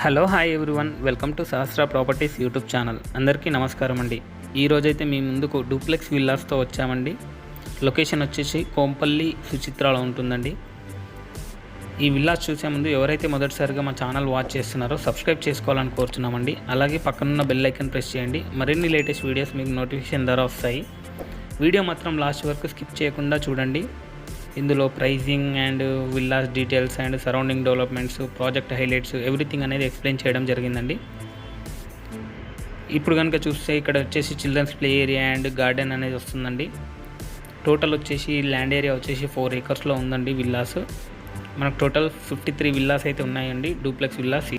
Hello hi everyone, welcome to Sahasra properties YouTube channel. అందరికీ నమస్కారం అండి. ఈరోజైతే మీ ముందుకు డూప్లెక్స్ విల్లాస్తో వచ్చామండి. లొకేషన్ వచ్చేసి కోంపల్లి సుచిత్రాలో ఉంటుందండి. ఈ విల్లాస్ చూసే ముందు ఎవరైతే మొదటిసారిగా మా ఛానల్ వాచ్ చేస్తున్నారో సబ్స్క్రైబ్ చేసుకోవాలని కోరుచున్నామండి. అలాగే పక్కనున్న బెల్ ఐకాన్ ప్రెస్ చేయండి. మరిన్ని లేటెస్ట్ వీడియోస్ మీకు నోటిఫికేషన్ ద్వారా వస్తాయి. వీడియో మాత్రం లాస్ట్ వరకు స్కిప్ చేయకుండా చూడండి. ఇందులో pricing and villas details and surrounding developments, project highlights, everything అనేది ఎక్స్ప్లెయిన్ చేయడం జరిగిందండి. ఇప్పుడు కనుక చూస్తే ఇక్కడ వచ్చేసి children's play area and garden అనేది వస్తుందండి. టోటల్ వచ్చేసి ల్యాండ్ ఏరియా వచ్చేసి 4 acresలో ఉందండి విల్లాస్. మనకు టోటల్ 53 విల్లాస్ అయితే ఉన్నాయండి, duplex villas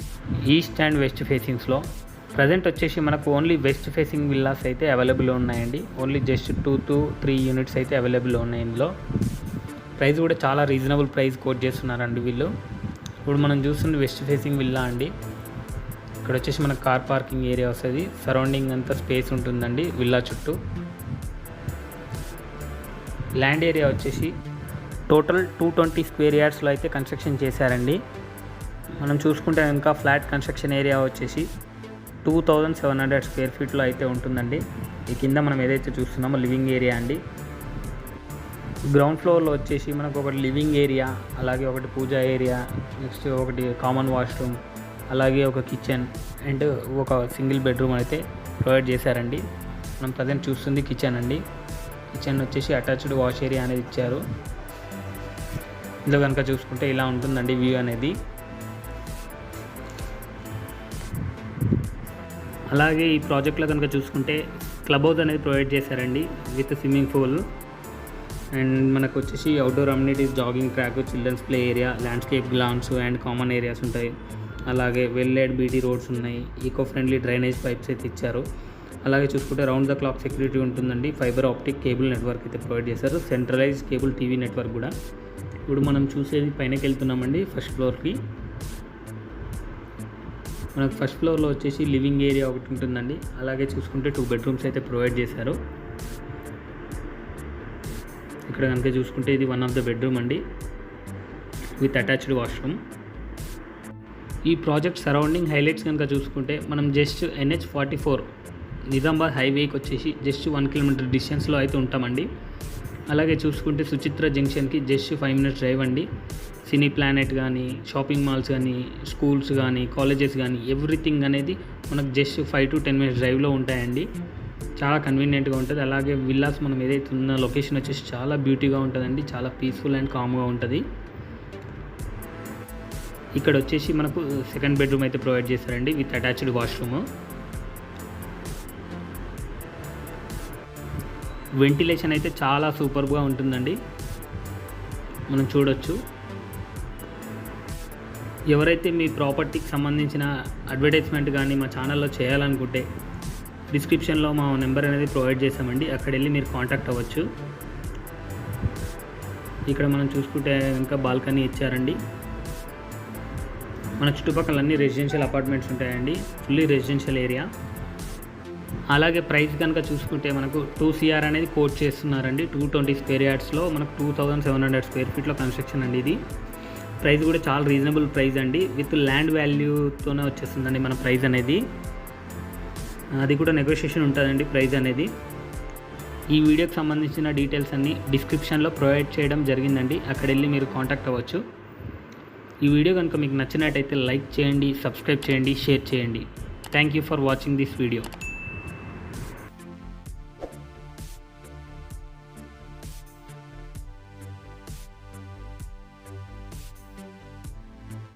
east and west ఫేసింగ్స్లో. ప్రజెంట్ వచ్చేసి మనకు ఓన్లీ వెస్ట్ ఫేసింగ్ విల్లాస్ అయితే అవైలబుల్ ఉన్నాయండి. ఓన్లీ జస్ట్ 2 to 3 యూనిట్స్ అయితే అవైలబుల్ ఉన్నాయి. ఇందులో ప్రైస్ కూడా చాలా రీజనబుల్ ప్రైస్ కోట్ చేస్తున్నారండి వీళ్ళు. ఇప్పుడు మనం చూస్తుంది వెస్ట్ ఫేసింగ్ విల్లా అండి. ఇక్కడ వచ్చేసి మనకు కార్ పార్కింగ్ ఏరియా వస్తుంది. సరౌండింగ్ అంతా స్పేస్ ఉంటుందండి విల్లా చుట్టూ. ల్యాండ్ ఏరియా వచ్చేసి టోటల్ 220 స్క్వేర్ యార్డ్స్లో అయితే కన్స్ట్రక్షన్ చేశారండి. మనం చూసుకుంటే ఇంకా ఫ్లాట్ కన్స్ట్రక్షన్ ఏరియా వచ్చేసి 2700 స్క్వేర్ ఫీట్లో అయితే ఉంటుందండి. ఈ కింద మనం ఏదైతే చూస్తున్నామో లివింగ్ ఏరియా అండి. గ్రౌండ్ ఫ్లోర్లో వచ్చేసి మనకు ఒకటి లివింగ్ ఏరియా, అలాగే ఒకటి పూజా ఏరియా, నెక్స్ట్ ఒకటి కామన్ వాష్రూమ్, అలాగే ఒక కిచెన్ అండ్ ఒక సింగిల్ బెడ్రూమ్ అయితే ప్రొవైడ్ చేశారండి. మనం ప్రజెంట్ చూస్తుంది కిచెన్ అండి. కిచెన్ వచ్చేసి అటాచ్డ్ వాష్ ఏరియా అనేది ఇచ్చారు. ఇందులో కనుక చూసుకుంటే ఇలా ఉంటుందండి వ్యూ అనేది. అలాగే ఈ ప్రాజెక్ట్లో కనుక చూసుకుంటే క్లబ్ హౌస్ అనేది ప్రొవైడ్ చేశారండి విత్ స్విమ్మింగ్ పూల్. అండ్ మనకు వచ్చేసి outdoor amenities, jogging track, children's play area, landscape grounds and common areas ఉంటాయి. అలాగే వెల్ లైడ్ బీటీ రోడ్స్ ఉన్నాయి. ఈకో ఫ్రెండ్లీ డ్రైనేజ్ పైప్స్ అయితే ఇచ్చారు. అలాగే చూసుకుంటే రౌండ్ ద క్లాక్ సెక్యూరిటీ ఉంటుందండి. ఫైబర్ ఆప్టిక్ కేబుల్ నెట్వర్క్ అయితే ప్రొవైడ్ చేశారు. సెంట్రలైజ్ కేబుల్ టీవీ నెట్వర్క్ కూడా. ఇప్పుడు మనం చూసేది పైనకి వెళ్తున్నామండి, ఫస్ట్ ఫ్లోర్కి. మనకు ఫస్ట్ ఫ్లోర్లో వచ్చేసి లివింగ్ ఏరియా ఒకటి ఉంటుందండి. అలాగే చూసుకుంటే 2 బెడ్రూమ్స్ అయితే ప్రొవైడ్ చేశారు. ఇక్కడ కనుక చూసుకుంటే ఇది వన్ ఆఫ్ ద బెడ్రూమ్ అండి విత్ అటాచ్డ్ వాష్రూమ్. ఈ ప్రాజెక్ట్ సరౌండింగ్ హైలైట్స్ కనుక చూసుకుంటే మనం జస్ట్ NH44 నిజామాబాద్ హైవేకి వచ్చేసి జస్ట్ 1 kilometer డిస్టెన్స్లో అయితే ఉంటామండి. అలాగే చూసుకుంటే సుచిత్ర జంక్షన్కి జస్ట్ 5 minutes డ్రైవ్ అండి. సినీ ప్లానెట్ కానీ, షాపింగ్ మాల్స్ కానీ, స్కూల్స్ కానీ, కాలేజెస్ కానీ, ఎవ్రీథింగ్ అనేది మనకు జస్ట్ 5 to 10 minutes డ్రైవ్లో ఉంటాయండి. చాలా కన్వీనియంట్గా ఉంటుంది. అలాగే విల్లాస్ మనం ఏదైతే ఉన్న లొకేషన్ వచ్చేసి చాలా బ్యూటీగా ఉంటుందండి. చాలా పీస్ఫుల్ అండ్ కామ్గా ఉంటుంది. ఇక్కడ వచ్చేసి మనకు సెకండ్ బెడ్రూమ్ అయితే ప్రొవైడ్ చేశారండి విత్ అటాచ్డ్ వాష్రూమ్. వెంటిలేషన్ అయితే చాలా సూపర్గా ఉంటుందండి, మనం చూడొచ్చు. ఎవరైతే మీ ప్రాపర్టీకి సంబంధించిన అడ్వర్టైజ్మెంట్ కానీ మా ఛానల్లో చేయాలనుకుంటే డిస్క్రిప్షన్లో మా నెంబర్ అనేది ప్రొవైడ్ చేసామండి. అక్కడ వెళ్ళి మీరు కాంటాక్ట్ అవ్వచ్చు. ఇక్కడ మనం చూసుకుంటే ఇంకా బాల్కనీ ఇచ్చారండి. మన చుట్టుపక్కల అన్ని రెసిడెన్షియల్ అపార్ట్మెంట్స్ ఉంటాయండి, ఫుల్లీ రెసిడెన్షియల్ ఏరియా. అలాగే ప్రైస్ కనుక చూసుకుంటే మనకు 2 CR అనేది కోట్ చేస్తున్నారండి. 220 స్క్వేర్ యార్డ్స్లో మనకు 2700 స్క్వేర్ ఫీట్లో కన్స్ట్రక్షన్ అండి. ఇది ప్రైస్ కూడా చాలా రీజనబుల్ ప్రైస్ అండి. విత్ ల్యాండ్ వాల్యూతోనే వచ్చేస్తుందండి మన ప్రైస్ అనేది. అది కూడా నెగోషియేషన్ ఉంటుందండి ప్రైస్ అనేది. ఈ వీడియోకి సంబంధించిన డీటెయిల్స్ అన్నీ డిస్క్రిప్షన్లో ప్రొవైడ్ చేయడం జరిగిందండి. అక్కడ వెళ్ళి మీరు కాంటాక్ట్ అవ్వచ్చు. ఈ వీడియో కనుక మీకు నచ్చినట్టయితే లైక్ చేయండి, సబ్స్క్రైబ్ చేయండి, షేర్ చేయండి. Thank you for watching this video.